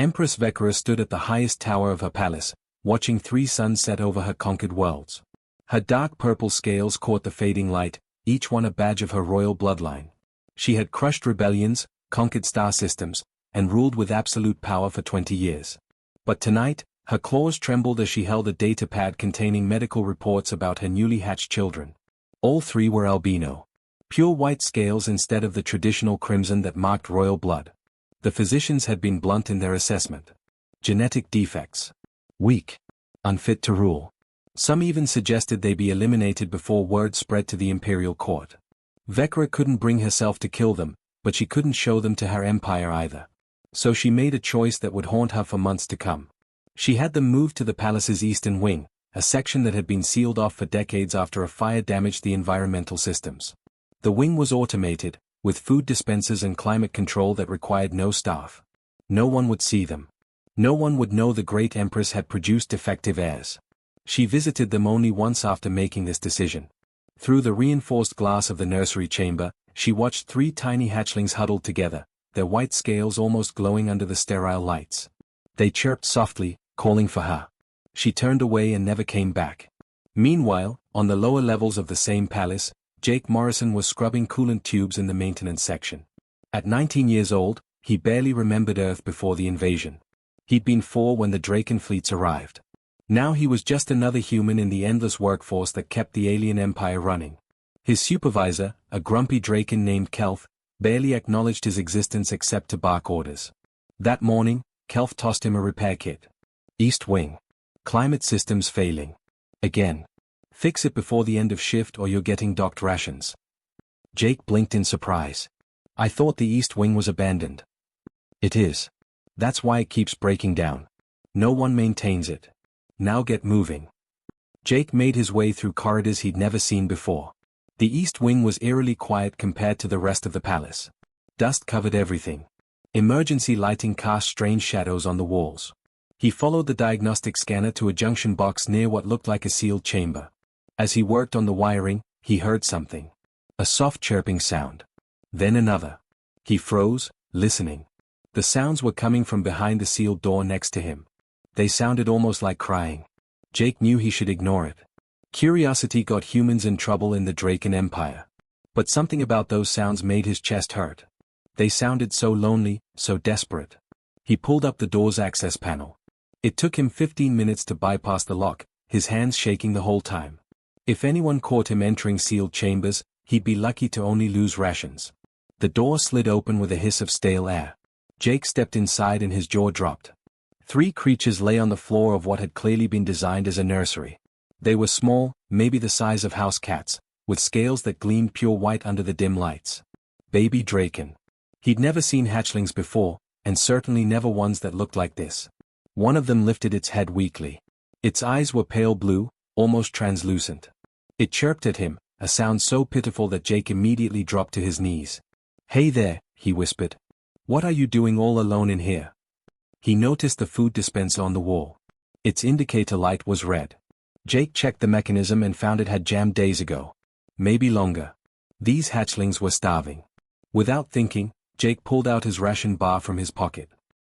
Empress Vecra stood at the highest tower of her palace, watching 3 suns set over her conquered worlds. Her dark purple scales caught the fading light, each one a badge of her royal bloodline. She had crushed rebellions, conquered star systems, and ruled with absolute power for 20 years. But tonight, her claws trembled as she held a data pad containing medical reports about her newly hatched children. All 3 were albino. Pure white scales instead of the traditional crimson that marked royal blood. The physicians had been blunt in their assessment. Genetic defects. Weak. Unfit to rule. Some even suggested they be eliminated before word spread to the imperial court. Vecra couldn't bring herself to kill them, but she couldn't show them to her empire either. So she made a choice that would haunt her for months to come. She had them moved to the palace's eastern wing, a section that had been sealed off for decades after a fire damaged the environmental systems. The wing was automated, with food dispensers and climate control that required no staff. No one would see them. No one would know the great Empress had produced defective heirs. She visited them only once after making this decision. Through the reinforced glass of the nursery chamber, she watched 3 tiny hatchlings huddled together, their white scales almost glowing under the sterile lights. They chirped softly, calling for her. She turned away and never came back. Meanwhile, on the lower levels of the same palace, Jake Morrison was scrubbing coolant tubes in the maintenance section. At 19 years old, he barely remembered Earth before the invasion. He'd been 4 when the Draken fleets arrived. Now he was just another human in the endless workforce that kept the alien empire running. His supervisor, a grumpy Draken named Kelf, barely acknowledged his existence except to bark orders. That morning, Kelf tossed him a repair kit. East Wing. Climate systems failing. Again. Fix it before the end of shift or you're getting docked rations. Jake blinked in surprise. I thought the East Wing was abandoned. It is. That's why it keeps breaking down. No one maintains it. Now get moving. Jake made his way through corridors he'd never seen before. The East Wing was eerily quiet compared to the rest of the palace. Dust covered everything. Emergency lighting cast strange shadows on the walls. He followed the diagnostic scanner to a junction box near what looked like a sealed chamber. As he worked on the wiring, he heard something. A soft chirping sound. Then another. He froze, listening. The sounds were coming from behind the sealed door next to him. They sounded almost like crying. Jake knew he should ignore it. Curiosity got humans in trouble in the Draken Empire. But something about those sounds made his chest hurt. They sounded so lonely, so desperate. He pulled up the door's access panel. It took him 15 minutes to bypass the lock, his hands shaking the whole time. If anyone caught him entering sealed chambers, he'd be lucky to only lose rations. The door slid open with a hiss of stale air. Jake stepped inside and his jaw dropped. 3 creatures lay on the floor of what had clearly been designed as a nursery. They were small, maybe the size of house cats, with scales that gleamed pure white under the dim lights. Baby Draken. He'd never seen hatchlings before, and certainly never ones that looked like this. One of them lifted its head weakly. Its eyes were pale blue, almost translucent. It chirped at him, a sound so pitiful that Jake immediately dropped to his knees. "Hey there," he whispered. "What are you doing all alone in here?" He noticed the food dispenser on the wall. Its indicator light was red. Jake checked the mechanism and found it had jammed days ago. Maybe longer. These hatchlings were starving. Without thinking, Jake pulled out his ration bar from his pocket.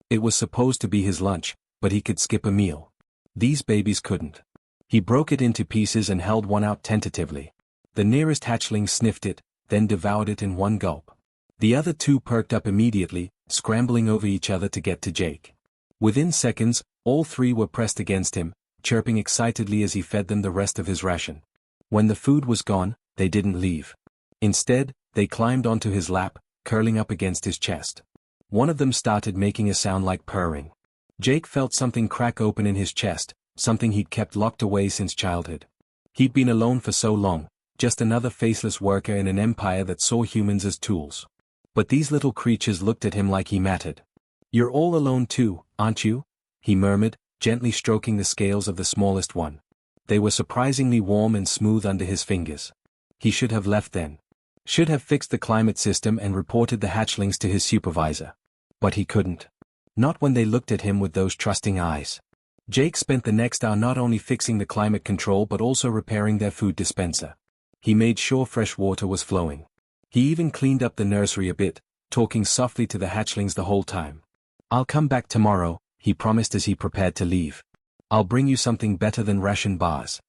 It was supposed to be his lunch, but he could skip a meal. These babies couldn't. He broke it into pieces and held one out tentatively. The nearest hatchling sniffed it, then devoured it in one gulp. The other 2 perked up immediately, scrambling over each other to get to Jake. Within seconds, all 3 were pressed against him, chirping excitedly as he fed them the rest of his ration. When the food was gone, they didn't leave. Instead, they climbed onto his lap, curling up against his chest. One of them started making a sound like purring. Jake felt something crack open in his chest, something he'd kept locked away since childhood. He'd been alone for so long, just another faceless worker in an empire that saw humans as tools. But these little creatures looked at him like he mattered. "You're all alone too, aren't you?" he murmured, gently stroking the scales of the smallest one. They were surprisingly warm and smooth under his fingers. He should have left then. Should have fixed the climate system and reported the hatchlings to his supervisor. But he couldn't. Not when they looked at him with those trusting eyes. Jake spent the next hour not only fixing the climate control but also repairing their food dispenser. He made sure fresh water was flowing. He even cleaned up the nursery a bit, talking softly to the hatchlings the whole time. I'll come back tomorrow, he promised as he prepared to leave. I'll bring you something better than ration bars.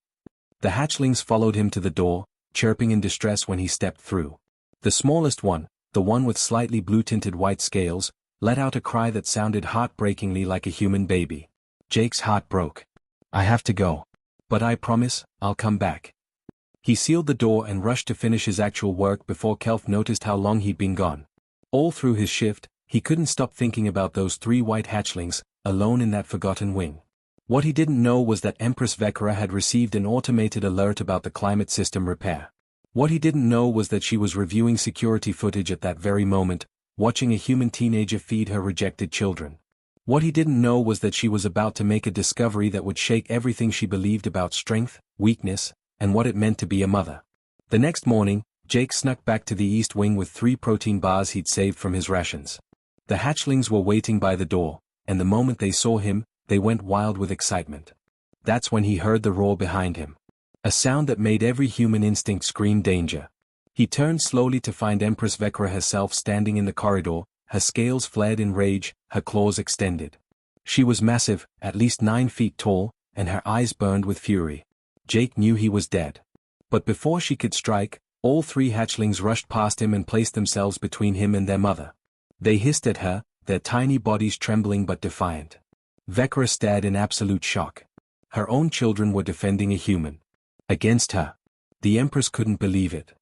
The hatchlings followed him to the door, chirping in distress when he stepped through. The smallest one, the one with slightly blue-tinted white scales, let out a cry that sounded heartbreakingly like a human baby. Jake's heart broke. I have to go. But I promise, I'll come back. He sealed the door and rushed to finish his actual work before Kelf noticed how long he'd been gone. All through his shift, he couldn't stop thinking about those 3 white hatchlings, alone in that forgotten wing. What he didn't know was that Empress Vekra had received an automated alert about the climate system repair. What he didn't know was that she was reviewing security footage at that very moment, watching a human teenager feed her rejected children. What he didn't know was that she was about to make a discovery that would shake everything she believed about strength, weakness, and what it meant to be a mother. The next morning, Jake snuck back to the East Wing with 3 protein bars he'd saved from his rations. The hatchlings were waiting by the door, and the moment they saw him, they went wild with excitement. That's when he heard the roar behind him. A sound that made every human instinct scream danger. He turned slowly to find Empress Vekra herself standing in the corridor, her scales flared in rage, her claws extended. She was massive, at least 9 feet tall, and her eyes burned with fury. Jake knew he was dead. But before she could strike, all 3 hatchlings rushed past him and placed themselves between him and their mother. They hissed at her, their tiny bodies trembling but defiant. Vekra stared in absolute shock. Her own children were defending a human. Against her. The Empress couldn't believe it.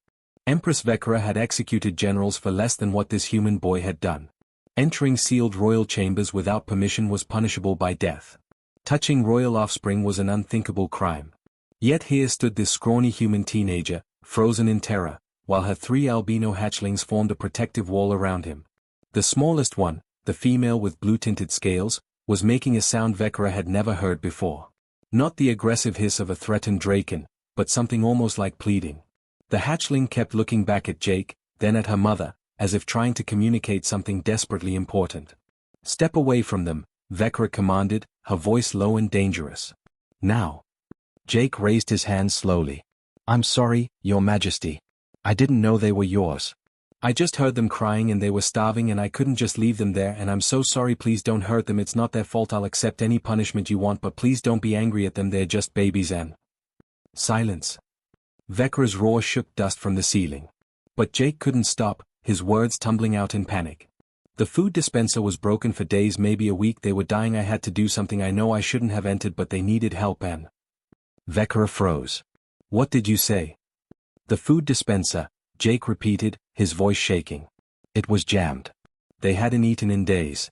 Empress Vekra had executed generals for less than what this human boy had done. Entering sealed royal chambers without permission was punishable by death. Touching royal offspring was an unthinkable crime. Yet here stood this scrawny human teenager, frozen in terror, while her 3 albino hatchlings formed a protective wall around him. The smallest one, the female with blue-tinted scales, was making a sound Vekra had never heard before. Not the aggressive hiss of a threatened draken, but something almost like pleading. The hatchling kept looking back at Jake, then at her mother, as if trying to communicate something desperately important. Step away from them, Vekra commanded, her voice low and dangerous. Now. Jake raised his hands slowly. I'm sorry, Your Majesty. I didn't know they were yours. I just heard them crying and they were starving and I couldn't just leave them there and I'm so sorry, please don't hurt them, it's not their fault, I'll accept any punishment you want but please don't be angry at them, they're just babies and... Silence. Vekra's roar shook dust from the ceiling. But Jake couldn't stop, his words tumbling out in panic. The food dispenser was broken for days, maybe a week, they were dying, I had to do something, I know I shouldn't have entered but they needed help and... Vekra froze. What did you say? The food dispenser, Jake repeated, his voice shaking. It was jammed. They hadn't eaten in days.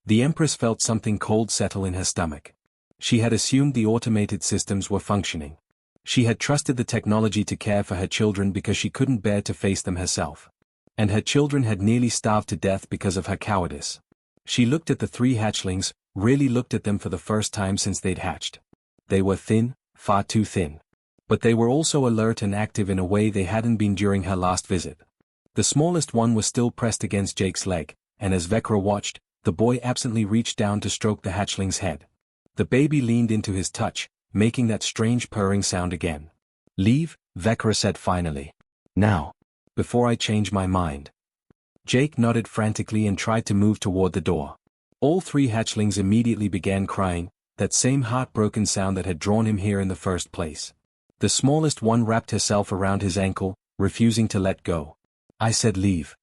The Empress felt something cold settle in her stomach. She had assumed the automated systems were functioning. She had trusted the technology to care for her children because she couldn't bear to face them herself. And her children had nearly starved to death because of her cowardice. She looked at the 3 hatchlings, really looked at them for the first time since they'd hatched. They were thin, far too thin. But they were also alert and active in a way they hadn't been during her last visit. The smallest one was still pressed against Jake's leg, and as Vekra watched, the boy absently reached down to stroke the hatchling's head. The baby leaned into his touch, making that strange purring sound again. Leave, Vekra said finally. Now. Before I change my mind. Jake nodded frantically and tried to move toward the door. All 3 hatchlings immediately began crying, that same heartbroken sound that had drawn him here in the first place. The smallest one wrapped herself around his ankle, refusing to let go. I said leave.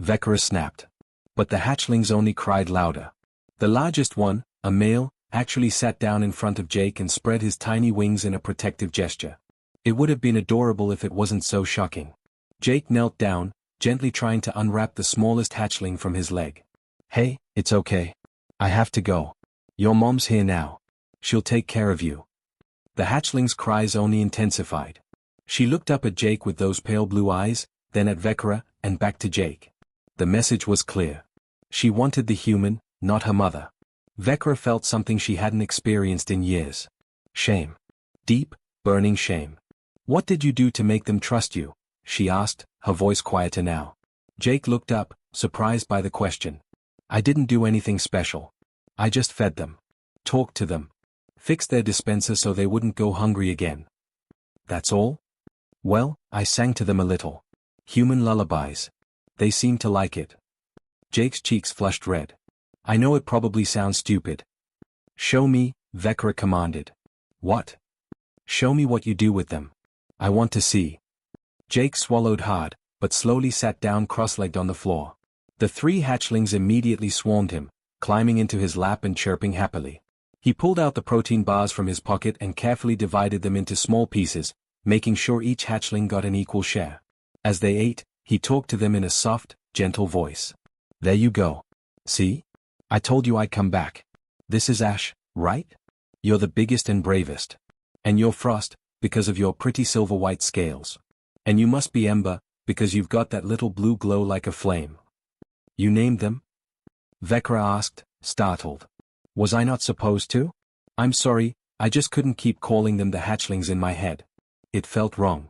Vekra snapped. But the hatchlings only cried louder. The largest one, a male, actually sat down in front of Jake and spread his tiny wings in a protective gesture. It would have been adorable if it wasn't so shocking. Jake knelt down, gently trying to unwrap the smallest hatchling from his leg. Hey, it's okay. I have to go. Your mom's here now. She'll take care of you. The hatchling's cries only intensified. She looked up at Jake with those pale blue eyes, then at Vekra, and back to Jake. The message was clear. She wanted the human, not her mother. Vekra felt something she hadn't experienced in years. Shame. Deep, burning shame. What did you do to make them trust you? She asked, her voice quieter now. Jake looked up, surprised by the question. I didn't do anything special. I just fed them. Talked to them. Fixed their dispenser so they wouldn't go hungry again. That's all? Well, I sang to them a little. Human lullabies. They seemed to like it. Jake's cheeks flushed red. I know it probably sounds stupid. Show me, Vecra commanded. What? Show me what you do with them. I want to see. Jake swallowed hard, but slowly sat down cross-legged on the floor. The 3 hatchlings immediately swarmed him, climbing into his lap and chirping happily. He pulled out the protein bars from his pocket and carefully divided them into small pieces, making sure each hatchling got an equal share. As they ate, he talked to them in a soft, gentle voice. There you go. See? I told you I'd come back. This is Ash, right? You're the biggest and bravest. And you're Frost, because of your pretty silver-white scales. And you must be Ember, because you've got that little blue glow like a flame. You named them? Vecra asked, startled. Was I not supposed to? I'm sorry, I just couldn't keep calling them the hatchlings in my head. It felt wrong.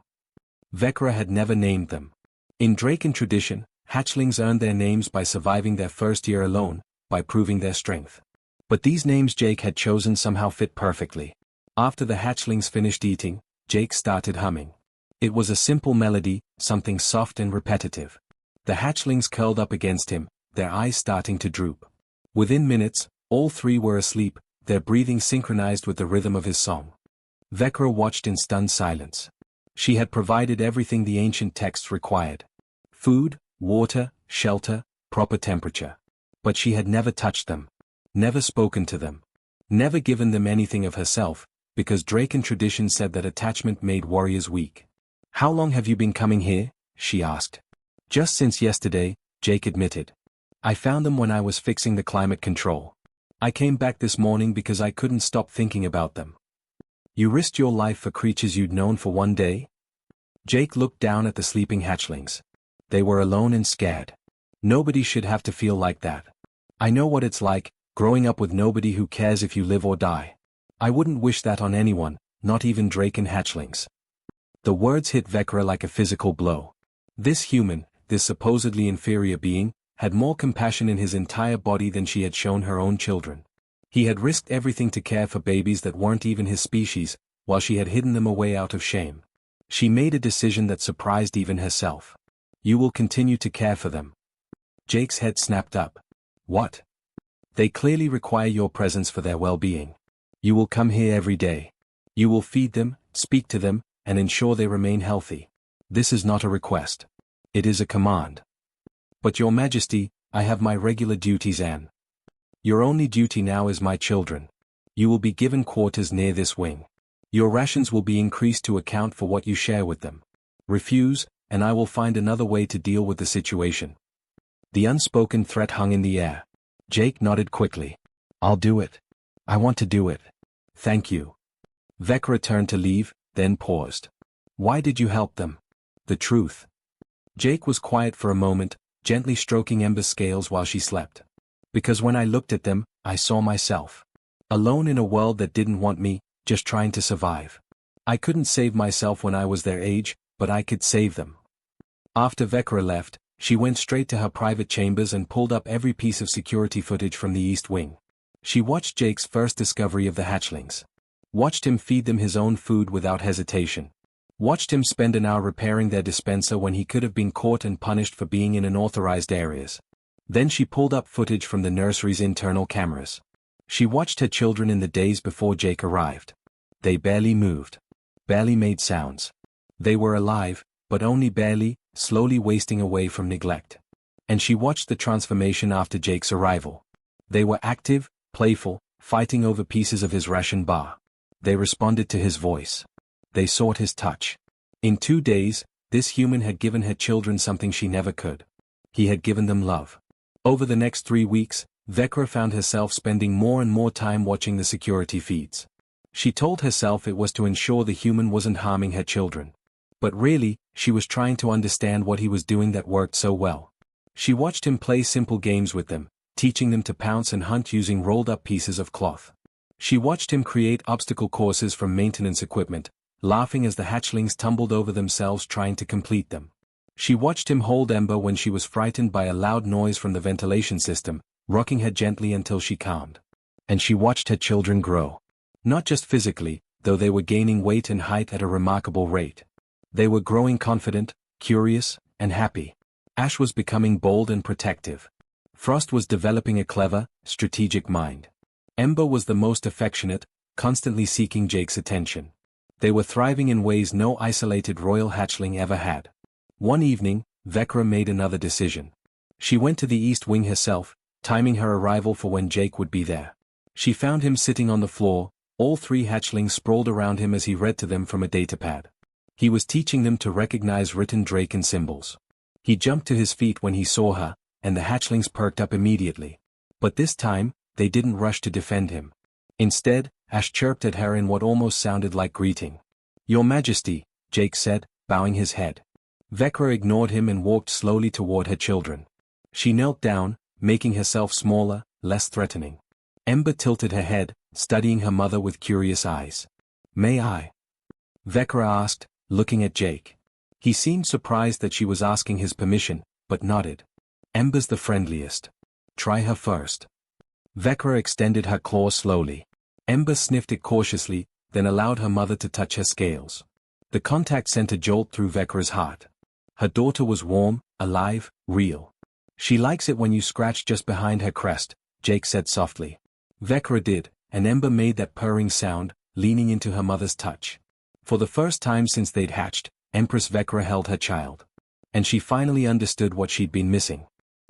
Vecra had never named them. In Draken tradition, hatchlings earned their names by surviving their first year alone, by proving their strength. But these names Jake had chosen somehow fit perfectly. After the hatchlings finished eating, Jake started humming. It was a simple melody, something soft and repetitive. The hatchlings curled up against him, their eyes starting to droop. Within minutes, all 3 were asleep, their breathing synchronized with the rhythm of his song. Vecra watched in stunned silence. She had provided everything the ancient texts required. Food, water, shelter, proper temperature. But she had never touched them. Never spoken to them. Never given them anything of herself, because Draken tradition said that attachment made warriors weak. How long have you been coming here? She asked. Just since yesterday, Jake admitted. I found them when I was fixing the climate control. I came back this morning because I couldn't stop thinking about them. You risked your life for creatures you'd known for one day? Jake looked down at the sleeping hatchlings. They were alone and scared. Nobody should have to feel like that. I know what it's like, growing up with nobody who cares if you live or die. I wouldn't wish that on anyone, not even Draken hatchlings. The words hit Vecra like a physical blow. This human, this supposedly inferior being, had more compassion in his entire body than she had shown her own children. He had risked everything to care for babies that weren't even his species, while she had hidden them away out of shame. She made a decision that surprised even herself. You will continue to care for them. Jake's head snapped up. What? They clearly require your presence for their well-being. You will come here every day. You will feed them, speak to them, and ensure they remain healthy. This is not a request. It is a command. But your majesty, I have my regular duties and your only duty now is my children. You will be given quarters near this wing. Your rations will be increased to account for what you share with them. Refuse, and I will find another way to deal with the situation. The unspoken threat hung in the air. Jake nodded quickly. I'll do it. I want to do it. Thank you. Vecra turned to leave, then paused. Why did you help them? The truth. Jake was quiet for a moment, gently stroking Ember's scales while she slept. Because when I looked at them, I saw myself. Alone in a world that didn't want me, just trying to survive. I couldn't save myself when I was their age, but I could save them. After Vecra left, she went straight to her private chambers and pulled up every piece of security footage from the East Wing. She watched Jake's first discovery of the hatchlings. Watched him feed them his own food without hesitation. Watched him spend an hour repairing their dispenser when he could have been caught and punished for being in unauthorized areas. Then she pulled up footage from the nursery's internal cameras. She watched her children in the days before Jake arrived. They barely moved. Barely made sounds. They were alive, but only barely, slowly wasting away from neglect. And she watched the transformation after Jake's arrival. They were active, playful, fighting over pieces of his ration bar. They responded to his voice. They sought his touch. In 2 days, this human had given her children something she never could. He had given them love. Over the next 3 weeks, Vecra found herself spending more and more time watching the security feeds. She told herself it was to ensure the human wasn't harming her children. But really, she was trying to understand what he was doing that worked so well. She watched him play simple games with them, teaching them to pounce and hunt using rolled-up pieces of cloth. She watched him create obstacle courses from maintenance equipment, laughing as the hatchlings tumbled over themselves trying to complete them. She watched him hold Ember when she was frightened by a loud noise from the ventilation system, rocking her gently until she calmed. And she watched her children grow. Not just physically, though they were gaining weight and height at a remarkable rate. They were growing confident, curious, and happy. Ash was becoming bold and protective. Frost was developing a clever, strategic mind. Ember was the most affectionate, constantly seeking Jake's attention. They were thriving in ways no isolated royal hatchling ever had. One evening, Vecra made another decision. She went to the East Wing herself, timing her arrival for when Jake would be there. She found him sitting on the floor, all three hatchlings sprawled around him as he read to them from a datapad. He was teaching them to recognize written Draken symbols. He jumped to his feet when he saw her, and the hatchlings perked up immediately. But this time, they didn't rush to defend him. Instead, Ash chirped at her in what almost sounded like greeting. "Your Majesty," Jake said, bowing his head. Vecra ignored him and walked slowly toward her children. She knelt down, making herself smaller, less threatening. Ember tilted her head, studying her mother with curious eyes. "May I?" Vecra asked, looking at Jake. He seemed surprised that she was asking his permission, but nodded. "Ember's the friendliest. Try her first." Vecra extended her claw slowly. Ember sniffed it cautiously, then allowed her mother to touch her scales. The contact sent a jolt through Vecra's heart. Her daughter was warm, alive, real. "She likes it when you scratch just behind her crest," Jake said softly. Vecra did, and Ember made that purring sound, leaning into her mother's touch. For the first time since they'd hatched, Empress Vecra held her child. And she finally understood what she'd been missing.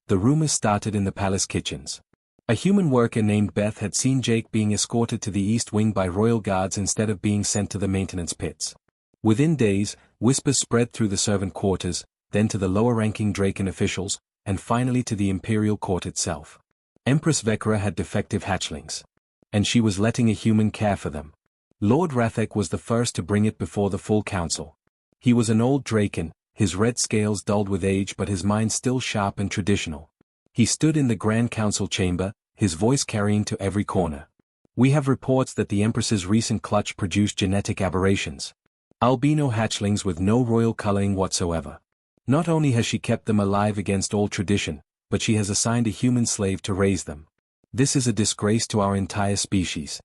The rumors started in the palace kitchens. A human worker named Beth had seen Jake being escorted to the East Wing by royal guards instead of being sent to the maintenance pits. Within days, whispers spread through the servant quarters, then to the lower-ranking Draken officials, and finally to the imperial court itself. Empress Vecra had defective hatchlings. And she was letting a human care for them. Lord Rathek was the first to bring it before the full council. He was an old Draken, his red scales dulled with age but his mind still sharp and traditional. He stood in the Grand Council chamber, his voice carrying to every corner. "We have reports that the Empress's recent clutch produced genetic aberrations. Albino hatchlings with no royal coloring whatsoever. Not only has she kept them alive against all tradition, but she has assigned a human slave to raise them. This is a disgrace to our entire species."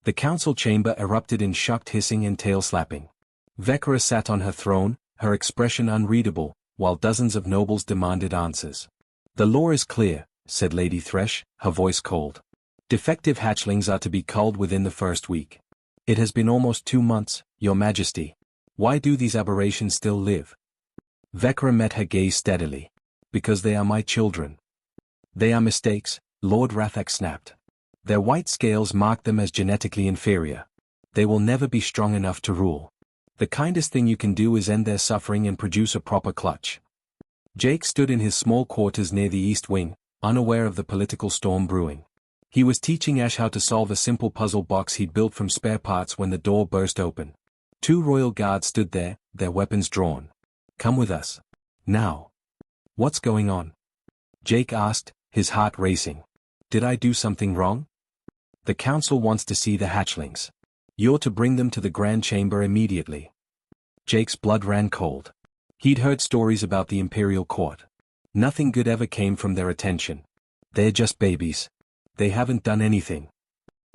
The council chamber erupted in shocked hissing and tail-slapping. Vecra sat on her throne, her expression unreadable, while dozens of nobles demanded answers. "The law is clear," said Lady Thresh, her voice cold. "Defective hatchlings are to be culled within the first week. It has been almost 2 months, Your Majesty. Why do these aberrations still live?" Vecra met her gaze steadily. "Because they are my children." "They are mistakes," Lord Rathek snapped. "Their white scales mark them as genetically inferior. They will never be strong enough to rule. The kindest thing you can do is end their suffering and produce a proper clutch." Jake stood in his small quarters near the East Wing, unaware of the political storm brewing. He was teaching Ash how to solve a simple puzzle box he'd built from spare parts when the door burst open. 2 royal guards stood there, their weapons drawn. "Come with us. Now." "What's going on?" Jake asked, his heart racing. "Did I do something wrong?" "The council wants to see the hatchlings. You're to bring them to the Grand Chamber immediately." Jake's blood ran cold. He'd heard stories about the Imperial Court. Nothing good ever came from their attention. "They're just babies. They haven't done anything."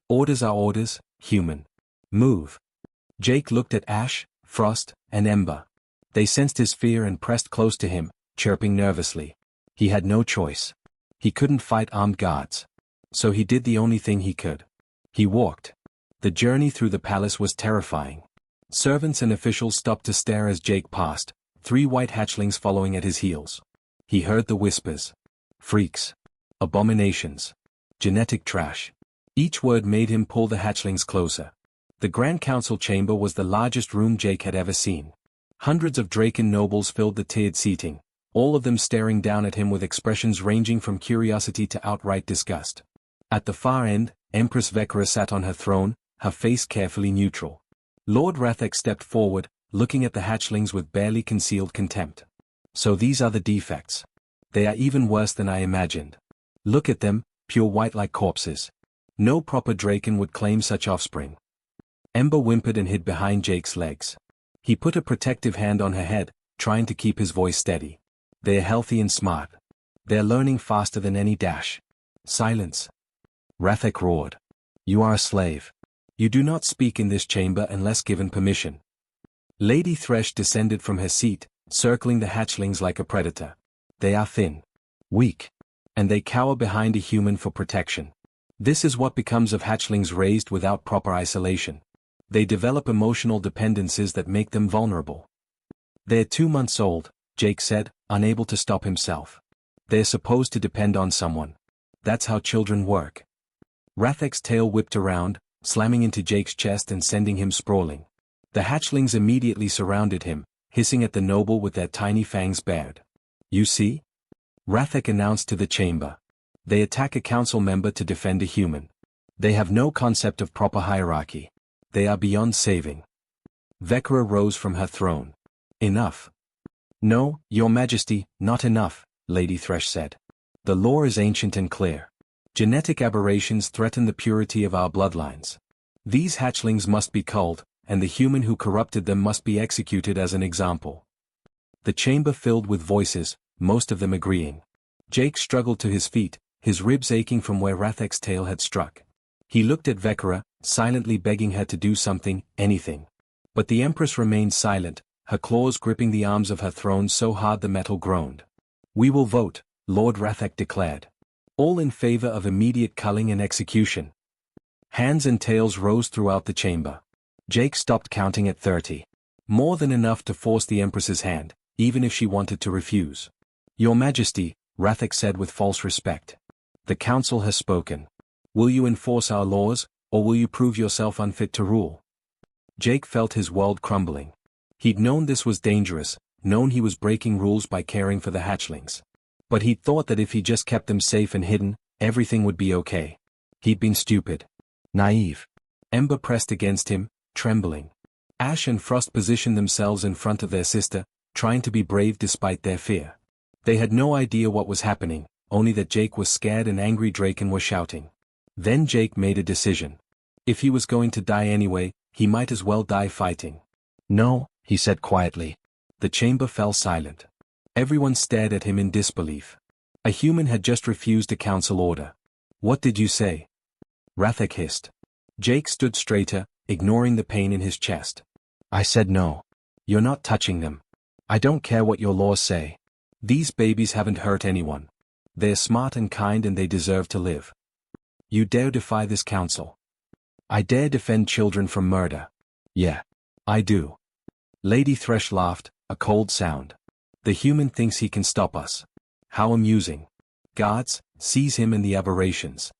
"Orders are orders, human. Move." Jake looked at Ash, Frost, and Ember. They sensed his fear and pressed close to him, chirping nervously. He had no choice. He couldn't fight armed guards. So he did the only thing he could. He walked. The journey through the palace was terrifying. Servants and officials stopped to stare as Jake passed, 3 white hatchlings following at his heels. He heard the whispers. Freaks. Abominations. Genetic trash. Each word made him pull the hatchlings closer. The Grand Council chamber was the largest room Jake had ever seen. Hundreds of Draken nobles filled the tiered seating, all of them staring down at him with expressions ranging from curiosity to outright disgust. At the far end, Empress Vecra sat on her throne, her face carefully neutral. Lord Rathek stepped forward, looking at the hatchlings with barely concealed contempt. "So these are the defects. They are even worse than I imagined. Look at them, pure white like corpses. No proper Draken would claim such offspring." Ember whimpered and hid behind Jake's legs. He put a protective hand on her head, trying to keep his voice steady. "They're healthy and smart. They're learning faster than any dash." "Silence." Rathek roared. "You are a slave. You do not speak in this chamber unless given permission." Lady Thresh descended from her seat, circling the hatchlings like a predator. "They are thin. Weak. and they cower behind a human for protection. This is what becomes of hatchlings raised without proper isolation. They develop emotional dependencies that make them vulnerable. "They're 2 months old," Jake said, unable to stop himself. "They're supposed to depend on someone. That's how children work." Rathek's tail whipped around, slamming into Jake's chest and sending him sprawling. The hatchlings immediately surrounded him, hissing at the noble with their tiny fangs bared. "You see?" Rathek announced to the chamber. "They attack a council member to defend a human. They have no concept of proper hierarchy. They are beyond saving." Vekra rose from her throne. "Enough." "No, Your Majesty, not enough," Lady Thresh said. "The law is ancient and clear. Genetic aberrations threaten the purity of our bloodlines. These hatchlings must be culled, and the human who corrupted them must be executed as an example." The chamber filled with voices, most of them agreeing. Jake struggled to his feet, his ribs aching from where Rathek's tail had struck. He looked at Vekra, silently begging her to do something, anything. But the Empress remained silent, her claws gripping the arms of her throne so hard the metal groaned. "We will vote," Lord Rathek declared. "All in favor of immediate culling and execution." Hands and tails rose throughout the chamber. Jake stopped counting at 30. More than enough to force the Empress's hand, even if she wanted to refuse. "Your Majesty," Rathek said with false respect. "The Council has spoken. Will you enforce our laws, or will you prove yourself unfit to rule?" Jake felt his world crumbling. He'd known this was dangerous, known he was breaking rules by caring for the hatchlings. But he'd thought that if he just kept them safe and hidden, everything would be okay. He'd been stupid. Naive. Ember pressed against him, trembling. Ash and Frost positioned themselves in front of their sister, trying to be brave despite their fear. They had no idea what was happening, only that Jake was scared and angry Draken were shouting. Then Jake made a decision. If he was going to die anyway, he might as well die fighting. "No," he said quietly. The chamber fell silent. Everyone stared at him in disbelief. A human had just refused a council order. "What did you say?" Rathek hissed. Jake stood straighter, ignoring the pain in his chest. "I said no. You're not touching them. I don't care what your laws say. These babies haven't hurt anyone. They're smart and kind and they deserve to live. You dare defy this council?" "I dare defend children from murder." "Yeah. I do." Lady Thresh laughed, a cold sound. "The human thinks he can stop us. How amusing. Guards, seize him and the aberrations."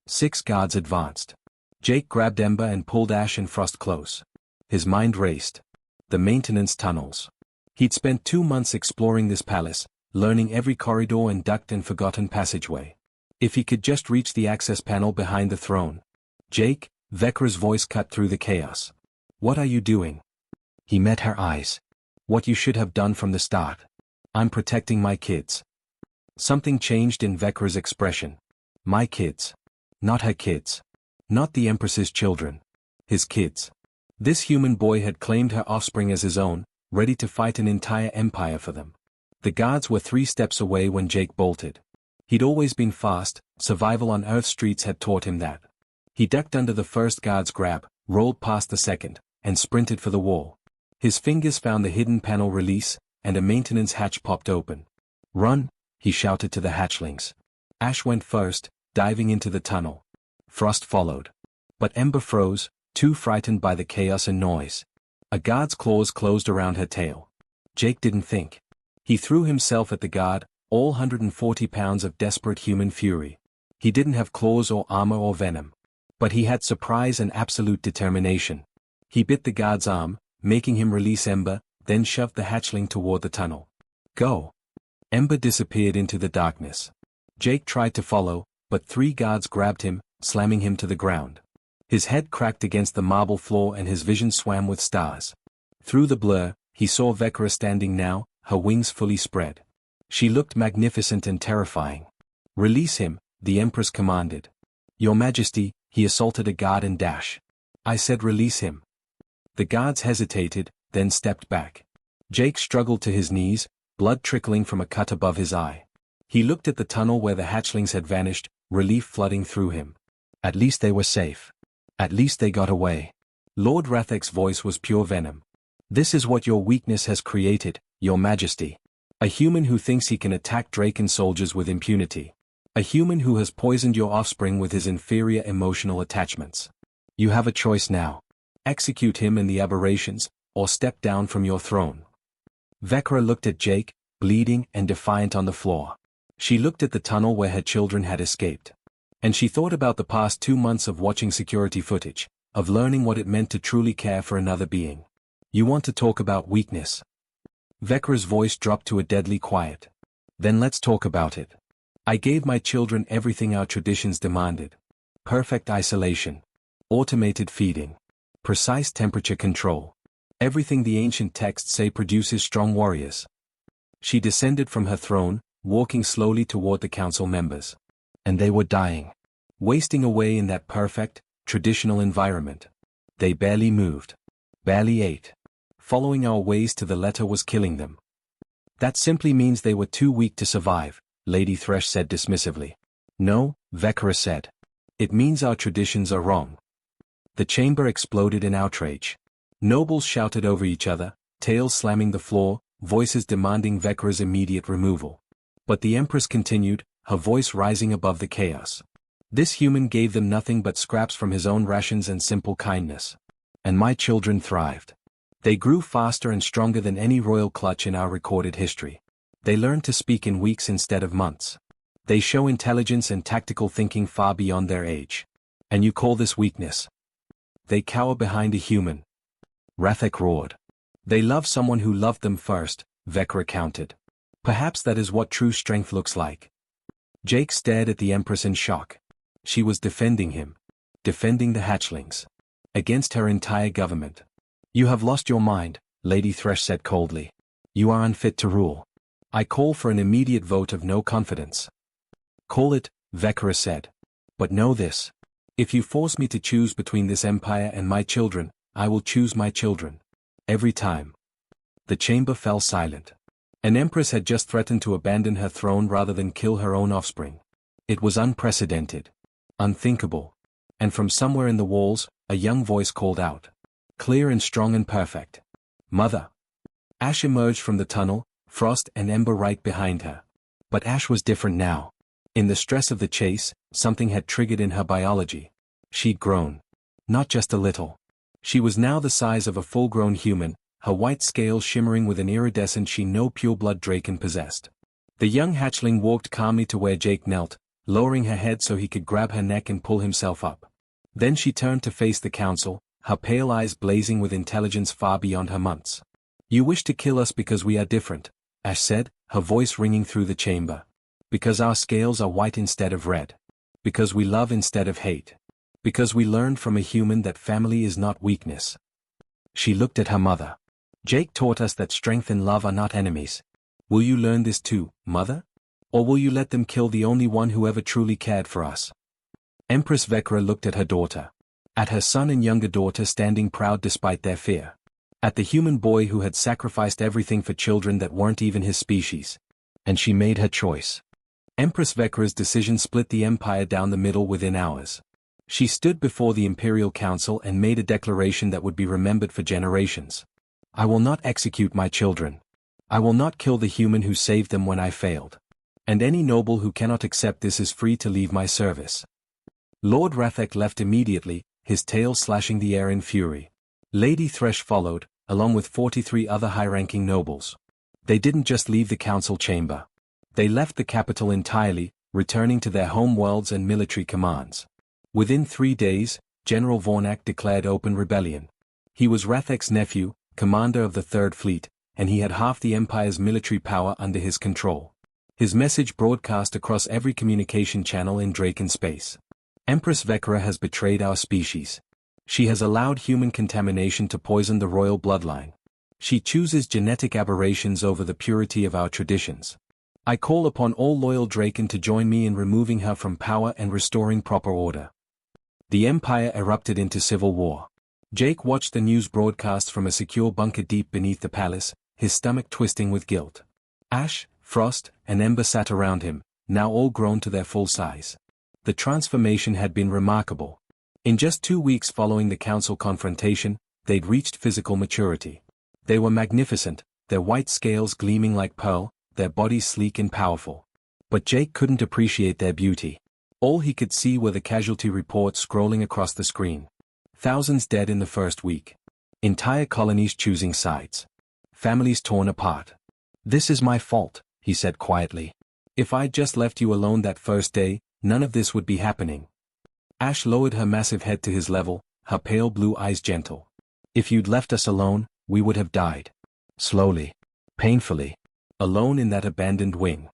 6 guards advanced. Jake grabbed Ember and pulled Ash and Frost close. His mind raced. The maintenance tunnels. He'd spent 2 months exploring this palace, learning every corridor and duct and forgotten passageway. If he could just reach the access panel behind the throne. "Jake," Vekra's voice cut through the chaos. "What are you doing?" He met her eyes. "What you should have done from the start. I'm protecting my kids." Something changed in Vekra's expression. My kids. Not her kids. Not the Empress's children. His kids. This human boy had claimed her offspring as his own, ready to fight an entire empire for them. The guards were 3 steps away when Jake bolted. He'd always been fast, survival on Earth streets had taught him that. He ducked under the first guard's grab, rolled past the second, and sprinted for the wall. His fingers found the hidden panel release, and a maintenance hatch popped open. "Run," he shouted to the hatchlings. Ash went first, diving into the tunnel. Frost followed. But Ember froze, too frightened by the chaos and noise. A guard's claws closed around her tail. Jake didn't think. He threw himself at the guard, all 140 pounds of desperate human fury. He didn't have claws or armor or venom. But he had surprise and absolute determination. He bit the guard's arm, making him release Ember, then shoved the hatchling toward the tunnel. "Go." Ember disappeared into the darkness. Jake tried to follow, but 3 guards grabbed him, slamming him to the ground. His head cracked against the marble floor and his vision swam with stars. Through the blur, he saw Vekra standing now, her wings fully spread. She looked magnificent and terrifying. "Release him," the Empress commanded. "Your Majesty," he assaulted a guard and dash. "I said release him." The guards hesitated, then stepped back. Jake struggled to his knees, blood trickling from a cut above his eye. He looked at the tunnel where the hatchlings had vanished, relief flooding through him. At least they were safe. At least they got away. Lord Rathek's voice was pure venom. "This is what your weakness has created, Your Majesty. A human who thinks he can attack Draken soldiers with impunity. A human who has poisoned your offspring with his inferior emotional attachments. You have a choice now. Execute him and the aberrations, or step down from your throne. Vecra looked at Jake, bleeding and defiant on the floor. She looked at the tunnel where her children had escaped. And she thought about the past 2 months of watching security footage, of learning what it meant to truly care for another being. You want to talk about weakness? Vecra's voice dropped to a deadly quiet. Then let's talk about it. I gave my children everything our traditions demanded. Perfect isolation. Automated feeding. Precise temperature control. Everything the ancient texts say produces strong warriors. She descended from her throne, walking slowly toward the council members. And they were dying. Wasting away in that perfect, traditional environment. They barely moved. Barely ate. Following our ways to the letter was killing them. That simply means they were too weak to survive, Lady Thresh said dismissively. No, Vecra said. It means our traditions are wrong. The chamber exploded in outrage. Nobles shouted over each other, tails slamming the floor, voices demanding Vecra's immediate removal. But the Empress continued, her voice rising above the chaos. This human gave them nothing but scraps from his own rations and simple kindness. And my children thrived. They grew faster and stronger than any royal clutch in our recorded history. They learned to speak in weeks instead of months. They show intelligence and tactical thinking far beyond their age. And you call this weakness? They cower behind a human. Rathek roared. They love someone who loved them first, Vecra countered. Perhaps that is what true strength looks like. Jake stared at the Empress in shock. She was defending him. Defending the hatchlings. Against her entire government. You have lost your mind, Lady Thresh said coldly. You are unfit to rule. I call for an immediate vote of no confidence. Call it, Vecra said. But know this. If you force me to choose between this empire and my children, I will choose my children. Every time. The chamber fell silent. An empress had just threatened to abandon her throne rather than kill her own offspring. It was unprecedented. Unthinkable. And from somewhere in the walls, a young voice called out. Clear and strong and perfect. Mother. Ash emerged from the tunnel, Frost and Ember right behind her. But Ash was different now. In the stress of the chase, something had triggered in her biology. She'd grown. Not just a little. She was now the size of a full-grown human, her white scales shimmering with an iridescence no pure-blood Draken possessed. The young hatchling walked calmly to where Jake knelt, lowering her head so he could grab her neck and pull himself up. Then she turned to face the council, her pale eyes blazing with intelligence far beyond her months. You wish to kill us because we are different, Ash said, her voice ringing through the chamber. Because our scales are white instead of red. Because we love instead of hate. Because we learned from a human that family is not weakness. She looked at her mother. Jake taught us that strength and love are not enemies. Will you learn this too, mother? Or will you let them kill the only one who ever truly cared for us? Empress Vecra looked at her daughter. At her son and younger daughter standing proud despite their fear. At the human boy who had sacrificed everything for children that weren't even his species. And she made her choice. Empress Vecra's decision split the empire down the middle within hours. She stood before the Imperial Council and made a declaration that would be remembered for generations. I will not execute my children. I will not kill the human who saved them when I failed. And any noble who cannot accept this is free to leave my service. Lord Rathek left immediately, his tail slashing the air in fury. Lady Thresh followed, along with 43 other high-ranking nobles. They didn't just leave the council chamber. They left the capital entirely, returning to their home worlds and military commands. Within 3 days, General Vornak declared open rebellion. He was Rathek's nephew, commander of the Third Fleet, and he had half the Empire's military power under his control. His message broadcast across every communication channel in Draken space. Empress Vecra has betrayed our species. She has allowed human contamination to poison the royal bloodline. She chooses genetic aberrations over the purity of our traditions. I call upon all loyal Draken to join me in removing her from power and restoring proper order. The Empire erupted into civil war. Jake watched the news broadcast from a secure bunker deep beneath the palace, his stomach twisting with guilt. Ash, Frost, and Ember sat around him, now all grown to their full size. The transformation had been remarkable. In just 2 weeks following the council confrontation, they'd reached physical maturity. They were magnificent, their white scales gleaming like pearl, their bodies sleek and powerful. But Jake couldn't appreciate their beauty. All he could see were the casualty reports scrolling across the screen. Thousands dead in the first week. Entire colonies choosing sides. Families torn apart. "This is my fault," he said quietly. "If I'd just left you alone that first day, none of this would be happening." Ash lowered her massive head to his level, her pale blue eyes gentle. "If you'd left us alone, we would have died. Slowly. Painfully. Alone in that abandoned wing."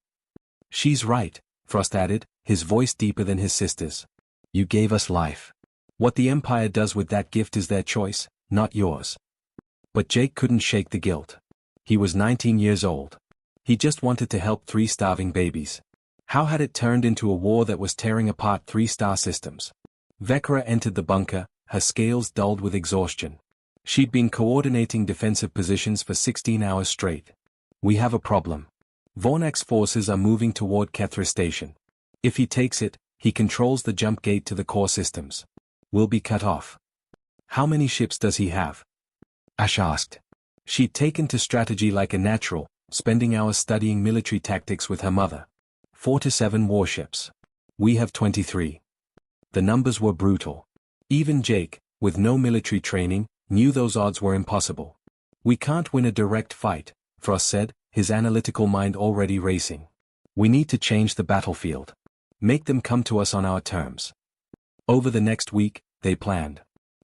"She's right," Frost added, his voice deeper than his sister's. "You gave us life. What the Empire does with that gift is their choice, not yours." But Jake couldn't shake the guilt. He was 19 years old. He just wanted to help 3 starving babies. How had it turned into a war that was tearing apart 3 star systems? Vekra entered the bunker, her scales dulled with exhaustion. She'd been coordinating defensive positions for 16 hours straight. "We have a problem. Vornak's forces are moving toward Kethra Station. If he takes it, he controls the jump gate to the core systems. We'll be cut off." "How many ships does he have?" Ash asked. She'd taken to strategy like a natural, spending hours studying military tactics with her mother. 4 to 7 warships. "We have 23. The numbers were brutal. Even Jake, with no military training, knew those odds were impossible. "We can't win a direct fight," Frost said, his analytical mind already racing. "We need to change the battlefield. Make them come to us on our terms." Over the next week, they planned.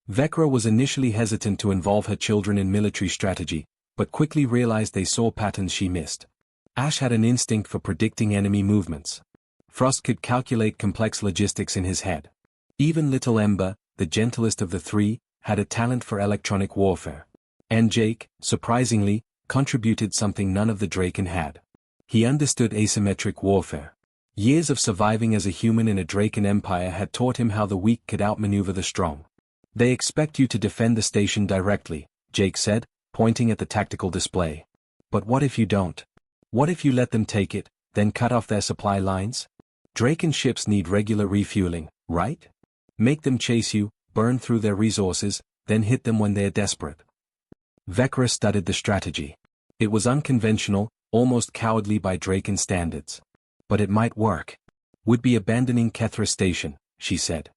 Vekra was initially hesitant to involve her children in military strategy, but quickly realized they saw patterns she missed. Ash had an instinct for predicting enemy movements. Frost could calculate complex logistics in his head. Even little Ember, the gentlest of the 3, had a talent for electronic warfare. And Jake, surprisingly, contributed something none of the Draken had. He understood asymmetric warfare. Years of surviving as a human in a Draken empire had taught him how the weak could outmaneuver the strong. "They expect you to defend the station directly," Jake said, pointing at the tactical display. "But what if you don't? What if you let them take it, then cut off their supply lines? Draken ships need regular refueling, right? Make them chase you, burn through their resources, then hit them when they're desperate." Vekra studied the strategy. It was unconventional, almost cowardly by Draken standards. But it might work. "Would be abandoning Kethra Station," she said.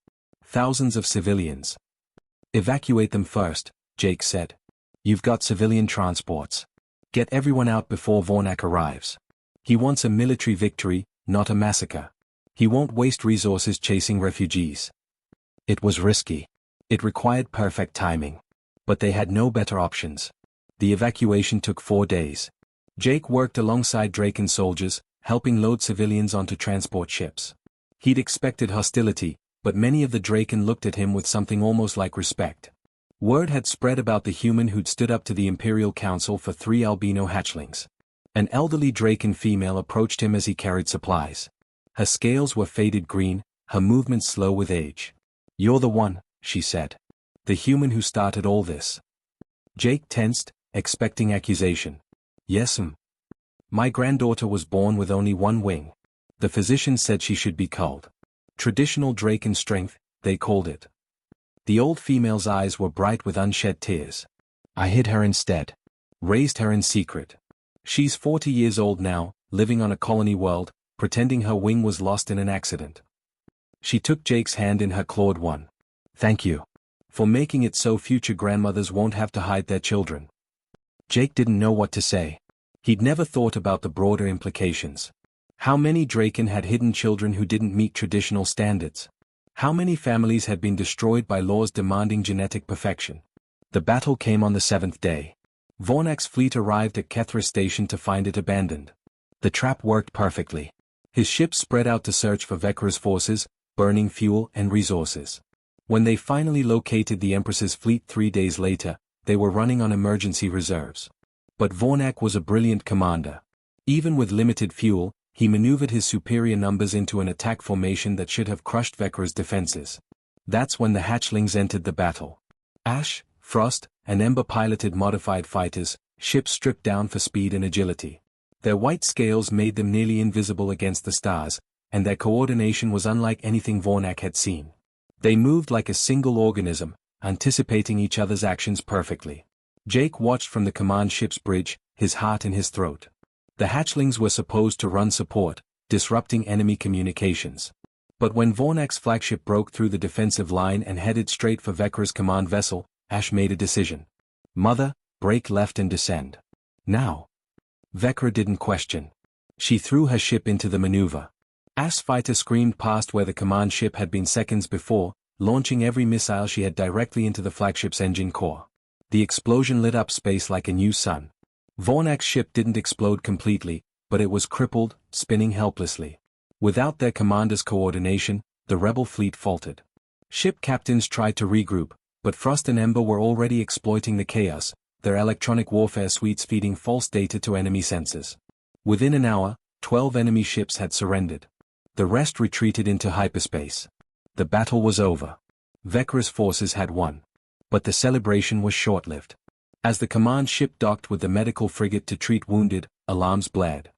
"Thousands of civilians." "Evacuate them first," Jake said. "You've got civilian transports. Get everyone out before Vornak arrives. He wants a military victory, not a massacre. He won't waste resources chasing refugees." It was risky. It required perfect timing. But they had no better options. The evacuation took 4 days. Jake worked alongside Draken soldiers, helping load civilians onto transport ships. He'd expected hostility, but many of the Draken looked at him with something almost like respect. Word had spread about the human who'd stood up to the Imperial Council for 3 albino hatchlings. An elderly Draken female approached him as he carried supplies. Her scales were faded green, her movements slow with age. "You're the one," she said. "The human who started all this." Jake tensed, expecting accusation. "Yes, my granddaughter was born with only 1 wing. The physician said she should be culled. Traditional Draken strength, they called it." The old female's eyes were bright with unshed tears. "I hid her instead. Raised her in secret. She's 40 years old now, living on a colony world, pretending her wing was lost in an accident." She took Jake's hand in her clawed one. "Thank you. For making it so future grandmothers won't have to hide their children." Jake didn't know what to say. He'd never thought about the broader implications. How many Draken had hidden children who didn't meet traditional standards? How many families had been destroyed by laws demanding genetic perfection? The battle came on the 7th day. Vornak's fleet arrived at Kethra Station to find it abandoned. The trap worked perfectly. His ships spread out to search for Vekra's forces, burning fuel and resources. When they finally located the Empress's fleet 3 days later, they were running on emergency reserves. But Vornak was a brilliant commander. Even with limited fuel, he maneuvered his superior numbers into an attack formation that should have crushed Vekra's defenses. That's when the hatchlings entered the battle. Ash, Frost, and Ember piloted modified fighters, ships stripped down for speed and agility. Their white scales made them nearly invisible against the stars, and their coordination was unlike anything Vornak had seen. They moved like a single organism, anticipating each other's actions perfectly. Jake watched from the command ship's bridge, his heart in his throat. The hatchlings were supposed to run support, disrupting enemy communications. But when Vornak's flagship broke through the defensive line and headed straight for Vecra's command vessel, Ash made a decision. Mother, brake left and descend. Now. Vecra didn't question. She threw her ship into the maneuver. Ash's fighter screamed past where the command ship had been seconds before, launching every missile she had directly into the flagship's engine core. The explosion lit up space like a new sun. Vornak's ship didn't explode completely, but it was crippled, spinning helplessly. Without their commander's coordination, the rebel fleet faltered. Ship captains tried to regroup, but Frost and Ember were already exploiting the chaos, their electronic warfare suites feeding false data to enemy sensors. Within an hour, 12 enemy ships had surrendered. The rest retreated into hyperspace. The battle was over. Vecra's forces had won. But the celebration was short-lived. As the command ship docked with the medical frigate to treat wounded, alarms blared.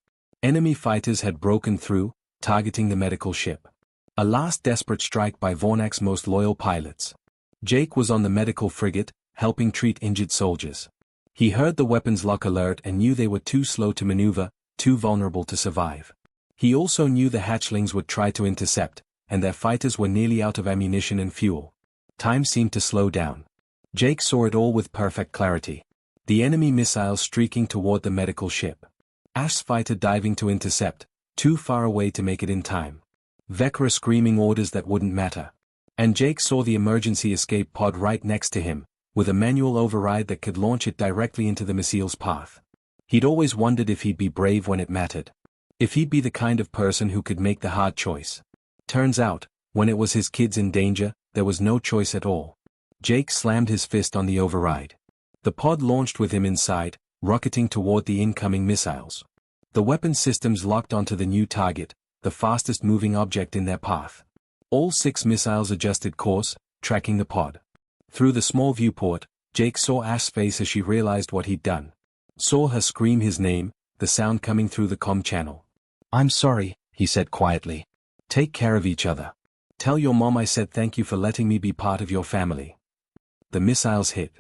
Enemy fighters had broken through, targeting the medical ship. A last desperate strike by Vornak's most loyal pilots. Jake was on the medical frigate, helping treat injured soldiers. He heard the weapons lock alert and knew they were too slow to maneuver, too vulnerable to survive. He also knew the hatchlings would try to intercept, and their fighters were nearly out of ammunition and fuel. Time seemed to slow down. Jake saw it all with perfect clarity. The enemy missiles streaking toward the medical ship. Ash's fighter diving to intercept, too far away to make it in time. Vecra screaming orders that wouldn't matter. And Jake saw the emergency escape pod right next to him, with a manual override that could launch it directly into the missile's path. He'd always wondered if he'd be brave when it mattered. If he'd be the kind of person who could make the hard choice. Turns out, when it was his kids in danger, there was no choice at all. Jake slammed his fist on the override. The pod launched with him inside, rocketing toward the incoming missiles. The weapon systems locked onto the new target, the fastest moving object in their path. All 6 missiles adjusted course, tracking the pod. Through the small viewport, Jake saw Ash's face as she realized what he'd done. Saw her scream his name, the sound coming through the comm channel. "I'm sorry," he said quietly. "Take care of each other. Tell your mom I said thank you for letting me be part of your family." The missiles hit.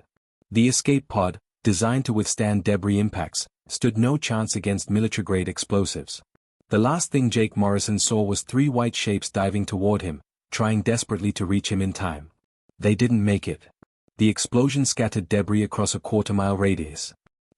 The escape pod, designed to withstand debris impacts, stood no chance against military-grade explosives. The last thing Jake Morrison saw was 3 white shapes diving toward him, trying desperately to reach him in time. They didn't make it. The explosion scattered debris across a quarter-mile radius.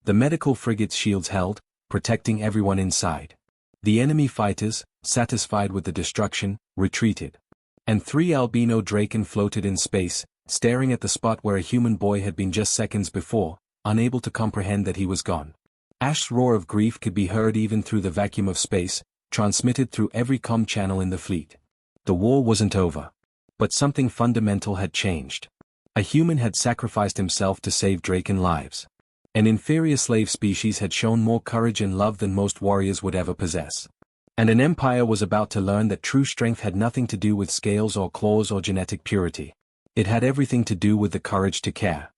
The medical frigate's shields held, protecting everyone inside. The enemy fighters, satisfied with the destruction, retreated. And 3 albino Draken floated in space, staring at the spot where a human boy had been just seconds before, unable to comprehend that he was gone. Ash's roar of grief could be heard even through the vacuum of space, transmitted through every comm channel in the fleet. The war wasn't over. But something fundamental had changed. A human had sacrificed himself to save Draken lives. An inferior slave species had shown more courage and love than most warriors would ever possess. And an empire was about to learn that true strength had nothing to do with scales or claws or genetic purity. It had everything to do with the courage to care.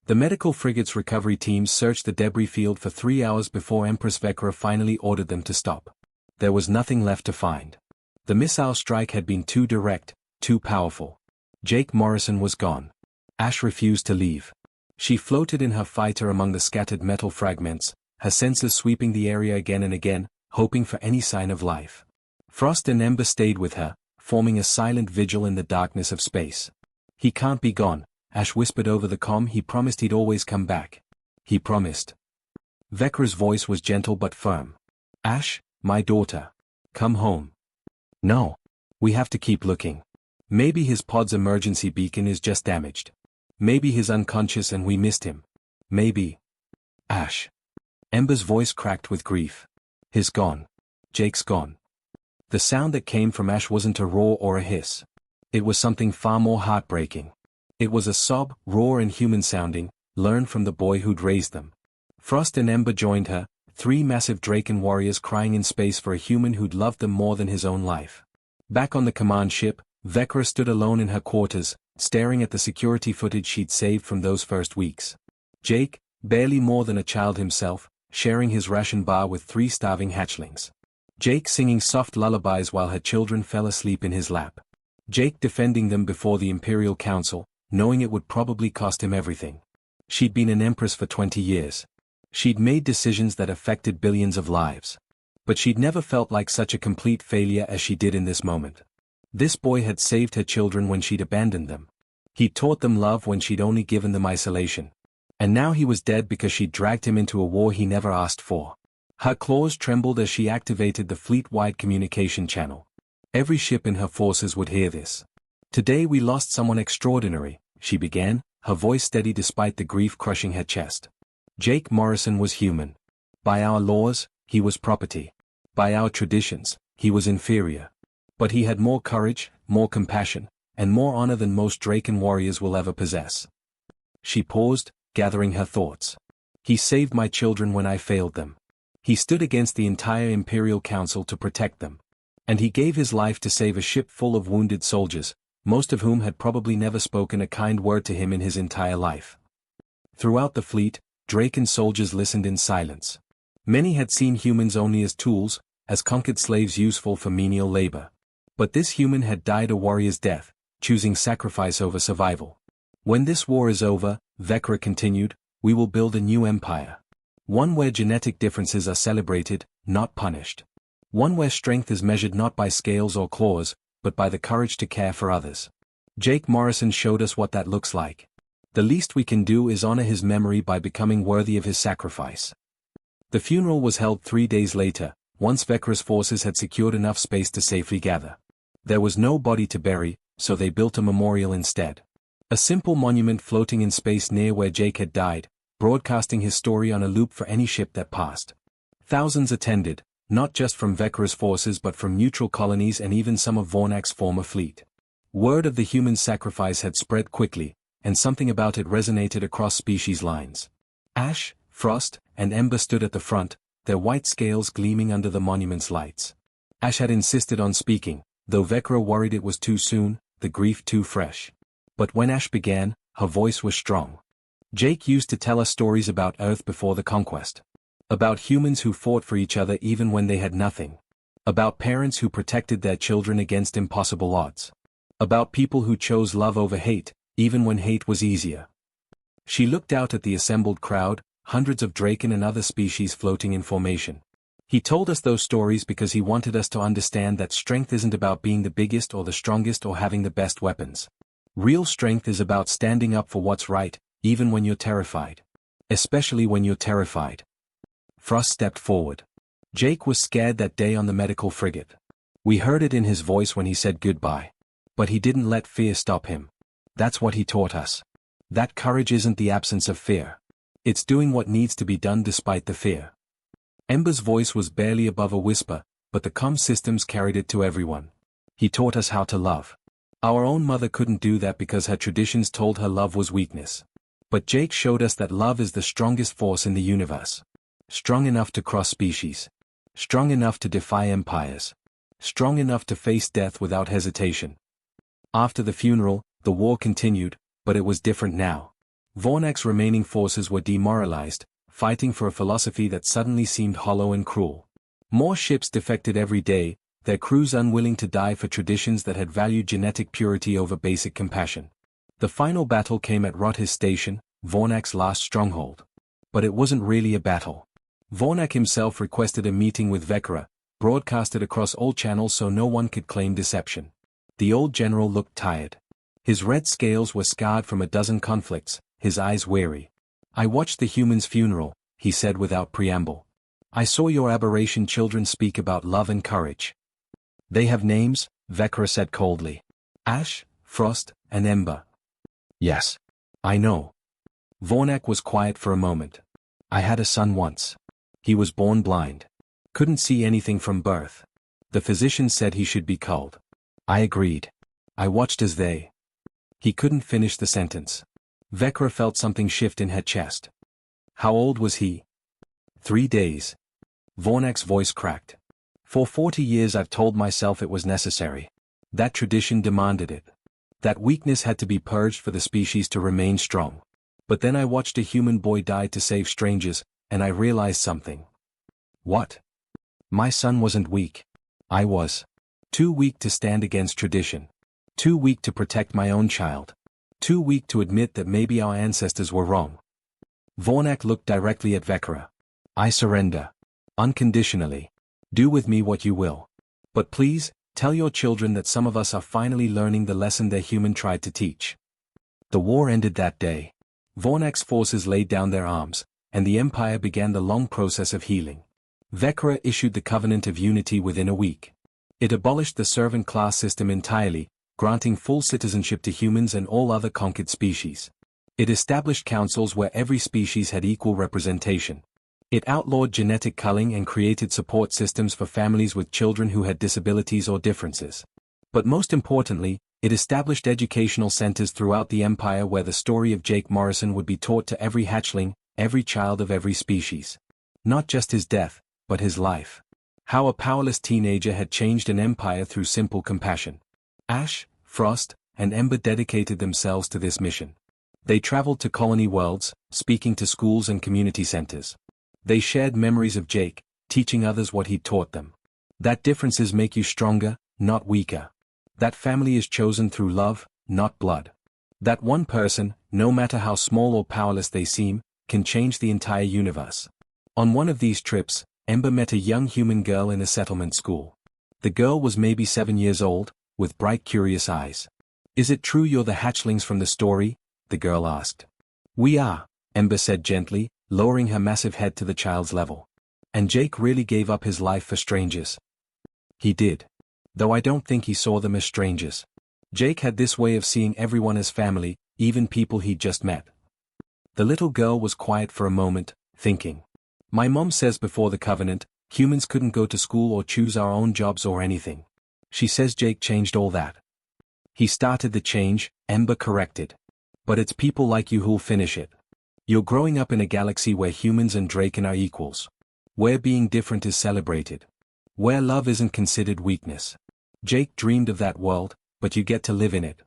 The medical frigate's recovery teams searched the debris field for 3 hours before Empress Vecra finally ordered them to stop. There was nothing left to find. The missile strike had been too direct, too powerful. Jake Morrison was gone. Ash refused to leave. She floated in her fighter among the scattered metal fragments, her sensors sweeping the area again and again, hoping for any sign of life. Frost and Ember stayed with her, forming a silent vigil in the darkness of space. "He can't be gone," Ash whispered over the comm. "He promised he'd always come back. He promised." Vecra's voice was gentle but firm. "Ash, my daughter. Come home." "No. We have to keep looking. Maybe his pod's emergency beacon is just damaged. Maybe he's unconscious and we missed him. Maybe." "Ash." Ember's voice cracked with grief. "He's gone. Jake's gone." The sound that came from Ash wasn't a roar or a hiss. It was something far more heartbreaking. It was a sob, raw and human-sounding, learned from the boy who'd raised them. Frost and Ember joined her, 3 massive Draken warriors crying in space for a human who'd loved them more than his own life. Back on the command ship, Vecra stood alone in her quarters, staring at the security footage she'd saved from those first weeks. Jake, barely more than a child himself, sharing his ration bar with 3 starving hatchlings. Jake singing soft lullabies while her children fell asleep in his lap. Jake defending them before the Imperial Council, knowing it would probably cost him everything. She'd been an empress for 20 years. She'd made decisions that affected billions of lives. But she'd never felt like such a complete failure as she did in this moment. This boy had saved her children when she'd abandoned them. He'd taught them love when she'd only given them isolation. And now he was dead because she'd dragged him into a war he never asked for. Her claws trembled as she activated the fleet-wide communication channel. Every ship in her forces would hear this. "Today we lost someone extraordinary," she began, her voice steady despite the grief crushing her chest. Jake Morrison was human. By our laws, he was property. By our traditions, he was inferior. But he had more courage, more compassion, and more honor than most Draken warriors will ever possess. She paused, gathering her thoughts. He saved my children when I failed them. He stood against the entire Imperial Council to protect them. And he gave his life to save a ship full of wounded soldiers, most of whom had probably never spoken a kind word to him in his entire life. Throughout the fleet, Draken soldiers listened in silence. Many had seen humans only as tools, as conquered slaves useful for menial labor. But this human had died a warrior's death, choosing sacrifice over survival. "When this war is over," Vecra continued, "we will build a new empire. One where genetic differences are celebrated, not punished. One where strength is measured not by scales or claws, but by the courage to care for others." Jake Morrison showed us what that looks like. The least we can do is honor his memory by becoming worthy of his sacrifice. The funeral was held 3 days later, once Vecra's forces had secured enough space to safely gather. There was no body to bury, so they built a memorial instead. A simple monument floating in space near where Jake had died, broadcasting his story on a loop for any ship that passed. Thousands attended, not just from Vecra's forces but from neutral colonies and even some of Vornak's former fleet. Word of the human sacrifice had spread quickly, and something about it resonated across species lines. Ash, Frost, and Ember stood at the front, their white scales gleaming under the monument's lights. Ash had insisted on speaking, though Vecra worried it was too soon, the grief too fresh. But when Ash began, her voice was strong. "Jake used to tell us stories about Earth before the conquest. About humans who fought for each other even when they had nothing. About parents who protected their children against impossible odds. About people who chose love over hate, even when hate was easier." She looked out at the assembled crowd, hundreds of Draken and other species floating in formation. "He told us those stories because he wanted us to understand that strength isn't about being the biggest or the strongest or having the best weapons. Real strength is about standing up for what's right, even when you're terrified. Especially when you're terrified." Frost stepped forward. Jake was scared that day on the medical frigate. We heard it in his voice when he said goodbye. But he didn't let fear stop him. That's what he taught us. That courage isn't the absence of fear. It's doing what needs to be done despite the fear. Ember's voice was barely above a whisper, but the comm systems carried it to everyone. "He taught us how to love. Our own mother couldn't do that because her traditions told her love was weakness. But Jake showed us that love is the strongest force in the universe. Strong enough to cross species. Strong enough to defy empires. Strong enough to face death without hesitation." After the funeral, the war continued, but it was different now. Vornak's remaining forces were demoralized, fighting for a philosophy that suddenly seemed hollow and cruel. More ships defected every day, their crews unwilling to die for traditions that had valued genetic purity over basic compassion. The final battle came at Rothis Station, Vornak's last stronghold. But it wasn't really a battle. Vornak himself requested a meeting with Vecra, broadcasted across all channels so no one could claim deception. The old general looked tired. His red scales were scarred from a dozen conflicts, his eyes weary. "I watched the human's funeral," he said without preamble. "I saw your aberration children speak about love and courage." "They have names," Vecra said coldly. "Ash, Frost, and Ember." "Yes. I know." Vornak was quiet for a moment. "I had a son once. He was born blind. Couldn't see anything from birth. The physician said he should be culled. I agreed. I watched as they—" He couldn't finish the sentence. Vecra felt something shift in her chest. "How old was he?" 3 days. Vornak's voice cracked. "For 40 years I've told myself it was necessary. That tradition demanded it. That weakness had to be purged for the species to remain strong. But then I watched a human boy die to save strangers, and I realized something." "What?" "My son wasn't weak. I was. Too weak to stand against tradition. Too weak to protect my own child. Too weak to admit that maybe our ancestors were wrong." Vornak looked directly at Vecra. "I surrender. Unconditionally. Do with me what you will. But please, tell your children that some of us are finally learning the lesson their human tried to teach. The war ended that day. Vornak's forces laid down their arms, and the Empire began the long process of healing. Vecra issued the Covenant of Unity within a week. It abolished the servant class system entirely, granting full citizenship to humans and all other conquered species. It established councils where every species had equal representation. It outlawed genetic culling and created support systems for families with children who had disabilities or differences. But most importantly, it established educational centers throughout the Empire where the story of Jake Morrison would be taught to every hatchling, every child of every species. Not just his death, but his life. How a powerless teenager had changed an empire through simple compassion. Ash, Frost, and Ember dedicated themselves to this mission. They traveled to colony worlds, speaking to schools and community centers. They shared memories of Jake, teaching others what he'd taught them. That differences make you stronger, not weaker. That family is chosen through love, not blood. That one person, no matter how small or powerless they seem, can change the entire universe. On one of these trips, Ember met a young human girl in a settlement school. The girl was maybe 7 years old, with bright curious eyes. "Is it true you're the hatchlings from the story?" the girl asked. "We are," Ember said gently, lowering her massive head to the child's level. "And Jake really gave up his life for strangers." "He did. Though I don't think he saw them as strangers. Jake had this way of seeing everyone as family, even people he'd just met." The little girl was quiet for a moment, thinking. "My mom says before the Covenant, humans couldn't go to school or choose our own jobs or anything. She says Jake changed all that." "He started the change," Ember corrected. "But it's people like you who'll finish it. You're growing up in a galaxy where humans and Draken are equals. Where being different is celebrated. Where love isn't considered weakness. Jake dreamed of that world, but you get to live in it."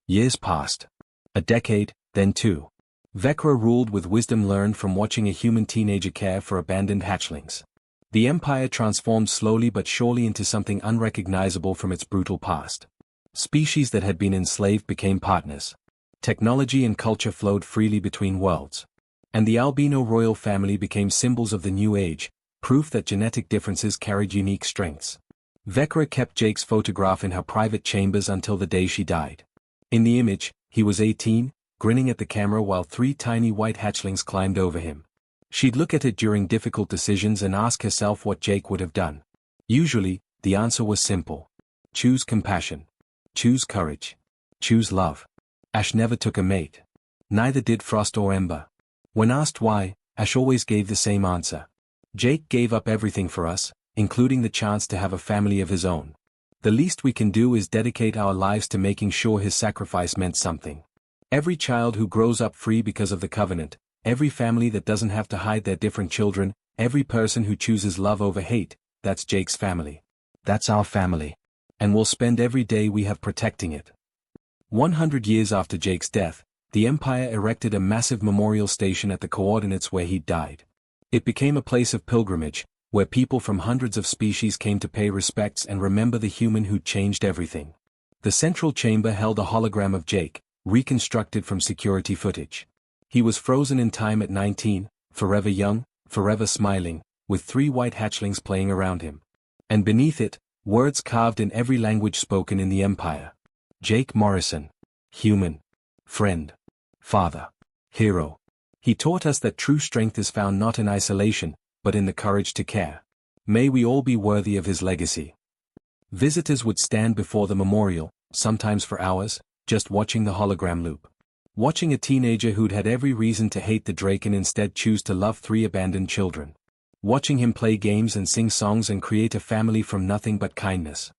Years passed. A decade, then two. Vecra ruled with wisdom learned from watching a human teenager care for abandoned hatchlings. The Empire transformed slowly but surely into something unrecognizable from its brutal past. Species that had been enslaved became partners. Technology and culture flowed freely between worlds. And the Albino royal family became symbols of the new age, proof that genetic differences carried unique strengths. Vecra kept Jake's photograph in her private chambers until the day she died. In the image, he was 18, grinning at the camera while 3 tiny white hatchlings climbed over him. She'd look at it during difficult decisions and ask herself what Jake would have done. Usually, the answer was simple. Choose compassion. Choose courage. Choose love. Ash never took a mate. Neither did Frost or Ember. When asked why, Ash always gave the same answer. Jake gave up everything for us, including the chance to have a family of his own. The least we can do is dedicate our lives to making sure his sacrifice meant something. Every child who grows up free because of the Covenant, every family that doesn't have to hide their different children, every person who chooses love over hate, that's Jake's family. That's our family. And we'll spend every day we have protecting it. 100 years after Jake's death, the Empire erected a massive memorial station at the coordinates where he'd died. It became a place of pilgrimage, where people from hundreds of species came to pay respects and remember the human who'd changed everything. The central chamber held a hologram of Jake, reconstructed from security footage. He was frozen in time at 19, forever young, forever smiling, with 3 white hatchlings playing around him. And beneath it, words carved in every language spoken in the Empire. Jake Morrison. Human. Friend. Father. Hero. He taught us that true strength is found not in isolation, but in the courage to care. May we all be worthy of his legacy. Visitors would stand before the memorial, sometimes for hours, just watching the hologram loop. Watching a teenager who'd had every reason to hate the Drake and instead choose to love 3 abandoned children. Watching him play games and sing songs and create a family from nothing but kindness.